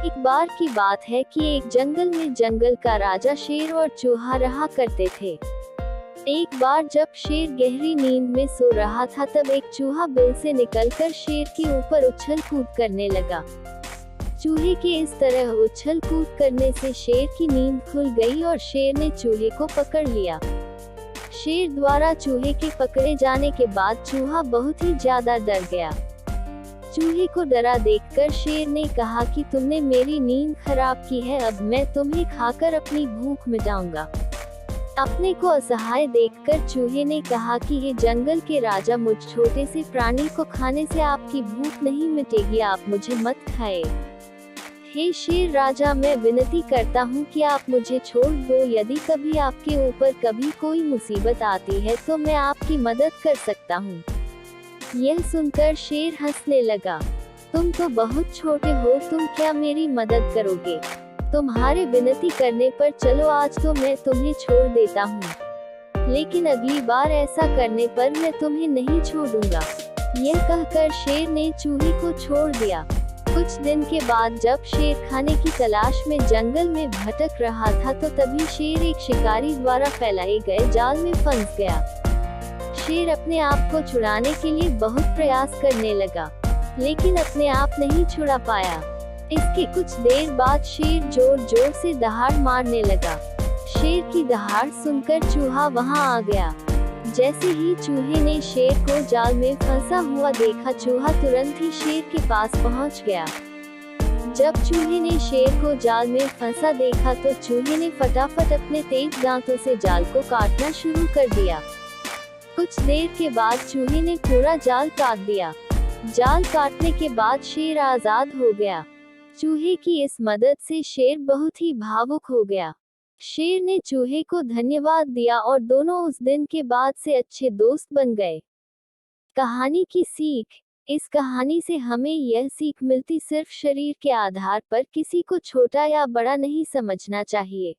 एक बार की बात है कि एक जंगल में जंगल का राजा शेर और चूहा रहा करते थे। एक बार जब शेर गहरी नींद में सो रहा था तब एक चूहा बिल से निकलकर शेर के ऊपर उछल कूद करने लगा। चूहे के इस तरह उछल कूद करने से शेर की नींद खुल गई और शेर ने चूहे को पकड़ लिया। शेर द्वारा चूहे के पकड़े जाने के बाद चूहा बहुत ही ज्यादा डर गया। चूहे को डरा देखकर शेर ने कहा कि तुमने मेरी नींद खराब की है, अब मैं तुम्हें खाकर अपनी भूख मिटाऊंगा। अपने को असहाय देखकर चूहे ने कहा कि ये जंगल के राजा, मुझ छोटे से प्राणी को खाने से आपकी भूख नहीं मिटेगी, आप मुझे मत खाए। हे शेर राजा, मैं विनती करता हूँ कि आप मुझे छोड़ दो। यदि कभी आपके ऊपर कभी कोई मुसीबत आती है तो मैं आपकी मदद कर सकता हूँ। यह सुनकर शेर हंसने लगा। तुम तो बहुत छोटे हो, तुम क्या मेरी मदद करोगे? तुम्हारे विनती करने पर चलो, आज तो मैं तुम्हें छोड़ देता हूँ, लेकिन अगली बार ऐसा करने पर मैं तुम्हें नहीं छोड़ूंगा। यह कहकर शेर ने चूहे को छोड़ दिया। कुछ दिन के बाद जब शेर खाने की तलाश में जंगल में भटक रहा था तो तभी शेर एक शिकारी द्वारा फैलाए गए जाल में फंस गया। शेर अपने आप को छुड़ाने के लिए बहुत प्रयास करने लगा, लेकिन अपने आप नहीं छुड़ा पाया। इसके कुछ देर बाद शेर जोर जोर से दहाड़ मारने लगा। शेर की दहाड़ सुनकर चूहा वहां आ गया। जैसे ही चूहे ने शेर को जाल में फंसा हुआ देखा, चूहा तुरंत ही शेर के पास पहुंच गया। जब चूहे ने शेर को जाल में फंसा देखा तो चूहे ने फटाफट अपने तेज दांतों से जाल को काटना शुरू कर दिया। कुछ देर के बाद चूहे ने पूरा जाल काट दिया। जाल काटने के बाद शेर आजाद हो गया। चूहे की इस मदद से शेर बहुत ही भावुक हो गया। शेर ने चूहे को धन्यवाद दिया और दोनों उस दिन के बाद से अच्छे दोस्त बन गए। कहानी की सीख। इस कहानी से हमें यह सीख मिलती, सिर्फ शरीर के आधार पर किसी को छोटा या बड़ा नहीं समझना चाहिए।